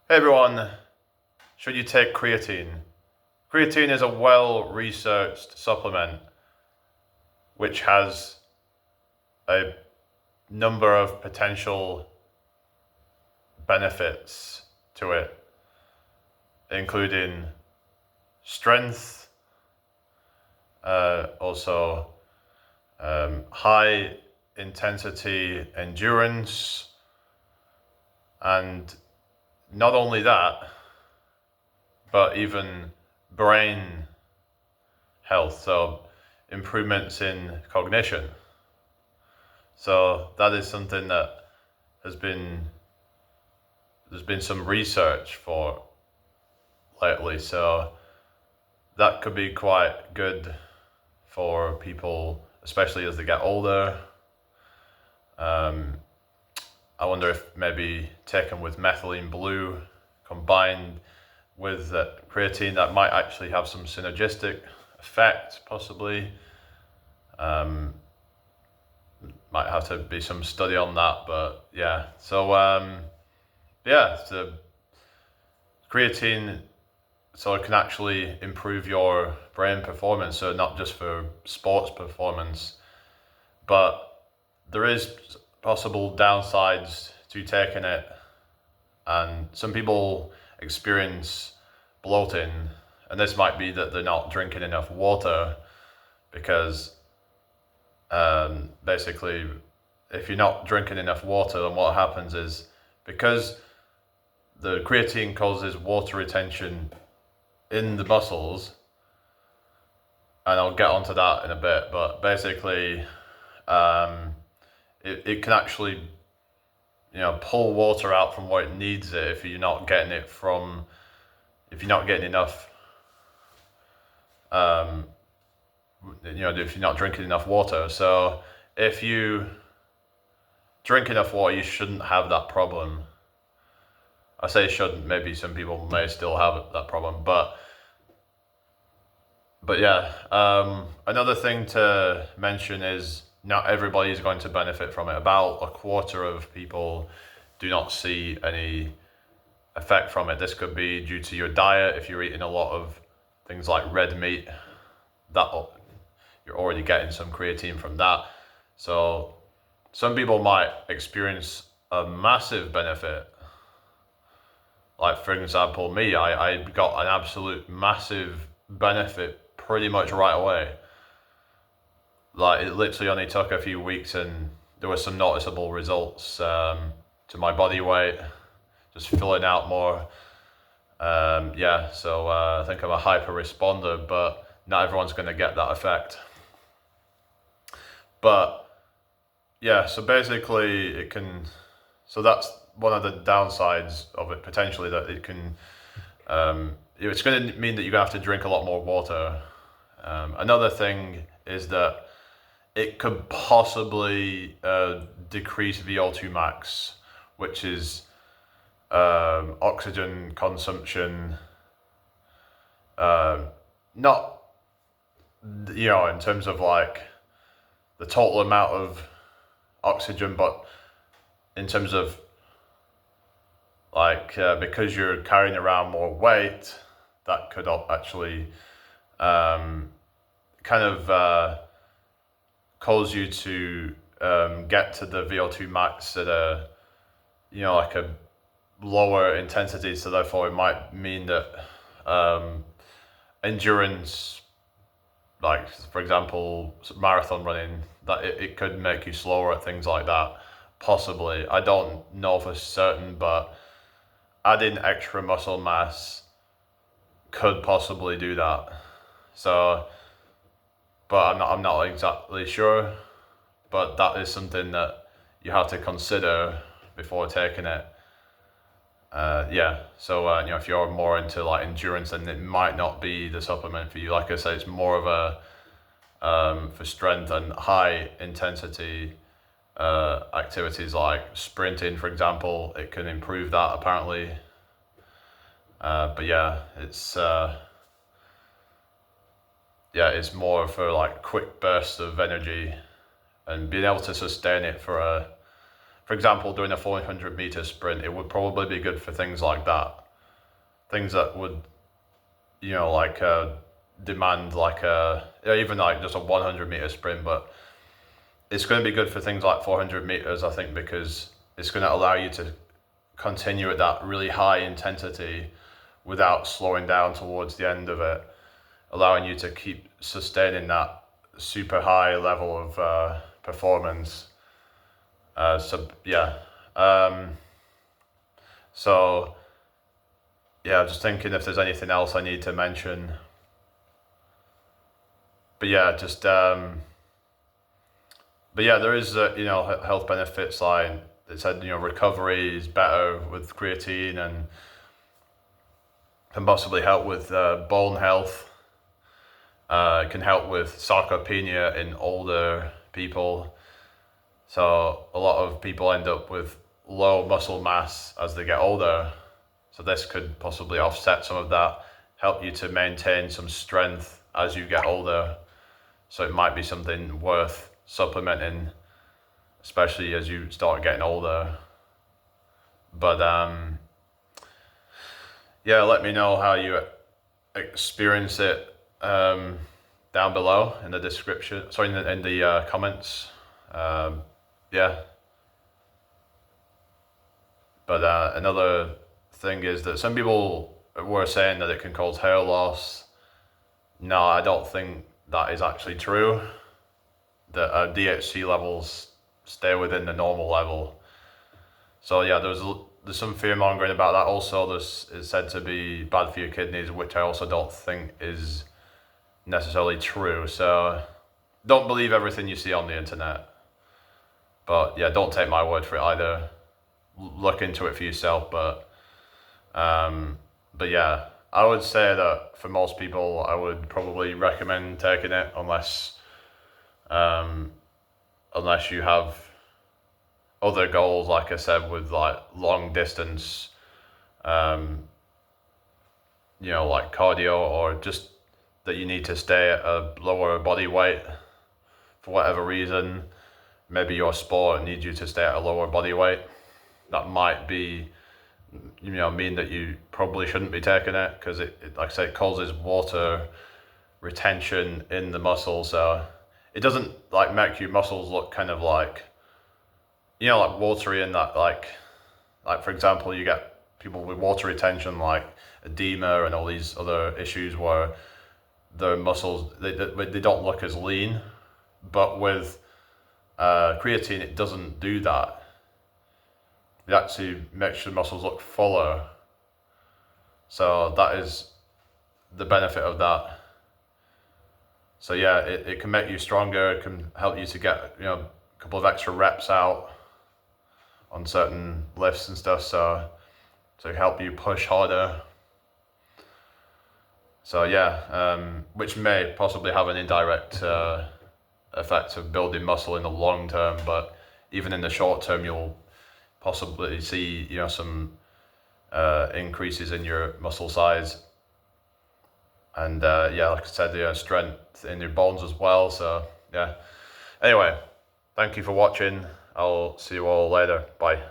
Hey everyone, should you take creatine? Creatine is a well-researched supplement which has a number of potential benefits to it, including strength, also high intensity endurance, and not only that, but even brain health, so improvements in cognition. So that is something that has been there's been some research for lately. So that could be quite good for people, especially as they get older. Um, I wonder if maybe taken with methylene blue combined with creatine, that might actually have some synergistic effect, possibly. Um, might have to be some study on that, but yeah. So yeah, the creatine so it can actually improve your brain performance. So not just for sports performance, but there is possible downsides to taking it, and some people experience bloating, and this might be that they're not drinking enough water because basically if you're not drinking enough water, then what happens is because the creatine causes water retention in the muscles, and I'll get onto that in a bit, but basically it can actually pull water out from where it needs it if you're not getting it from if you're not getting enough um, if you're not drinking enough water. So if you drink enough water, you shouldn't have that problem. I say shouldn't, maybe some people may still have that problem, but yeah. Another thing to mention is not everybody is going to benefit from it. About a quarter of people do not see any effect from it. This could be due to your diet. If you're eating a lot of things like red meat, that you're already getting some creatine from that. So some people might experience a massive benefit. Like for example, me, I got an absolute massive benefit pretty much right away. Like it literally only took a few weeks, and there were some noticeable results to my body weight, just filling out more. Yeah, so I think I'm a hyper responder, but not everyone's going to get that effect. But yeah, so basically it can. So that's one of the downsides of it potentially, that it can. It's going to mean that you're going to have to drink a lot more water. Another thing is that it could possibly decrease VO2 max, which is oxygen consumption. Not in terms of like the total amount of oxygen, but in terms of like because you're carrying around more weight, that could actually kind of cause you to get to the VO2 max at a like a lower intensity. So therefore, it might mean that endurance, like for example marathon running, that it could make you slower at things like that. Possibly, I don't know for certain, but adding extra muscle mass could possibly do that. So, but I'm not exactly sure. But that is something that you have to consider before taking it. Yeah. So if you're more into like endurance, then it might not be the supplement for you. Like I say, it's more of a for strength and high intensity activities like sprinting, for example. It can improve that apparently. But yeah, it's more for like quick bursts of energy and being able to sustain it for for example, doing a 400-meter sprint, it would probably be good for things like that. Things that would, like demand like even like just a 100-meter sprint, but it's going to be good for things like 400 meters, I think, because it's going to allow you to continue at that really high intensity without slowing down towards the end of it, allowing you to keep sustaining that super high level of performance. So yeah, just thinking if there's anything else I need to mention. But yeah, there is health benefits, like it said, recovery is better with creatine and can possibly help with bone health. It can help with sarcopenia in older people. So a lot of people end up with low muscle mass as they get older. So this could possibly offset some of that, help you to maintain some strength as you get older. So it might be something worth supplementing, especially as you start getting older. But let me know how you experience it down below in the description. Sorry, in the comments. But another thing is that some people were saying that it can cause hair loss. No, I don't think that is actually true. The DHC levels stay within the normal level. So yeah, there's some fear mongering about that. Also, this is said to be bad for your kidneys, which I also don't think is necessarily true. So don't believe everything you see on the internet. But yeah, don't take my word for it either. Look into it for yourself. But yeah, I would say that for most people, I would probably recommend taking it unless you have other goals, like I said, with like long distance, like cardio, or just that you need to stay at a lower body weight for whatever reason. Maybe your sport needs you to stay at a lower body weight. That might be, mean that you probably shouldn't be taking it, because it, like I say, it causes water retention in the muscle. So it doesn't like make your muscles look kind of like, like watery, in that like for example, you get people with water retention like edema and all these other issues where their muscles, they don't look as lean. But with creatine, it doesn't do that. It actually makes your muscles look fuller. So that is the benefit of that. So yeah, it can make you stronger. It can help you to get a couple of extra reps out on certain lifts and stuff. So help you push harder. So yeah, which may possibly have an indirect effect of building muscle in the long term, but even in the short term, you'll possibly see some increases in your muscle size, and like I said, strength in your bones as well. So yeah, anyway, thank you for watching. I'll see you all later. Bye.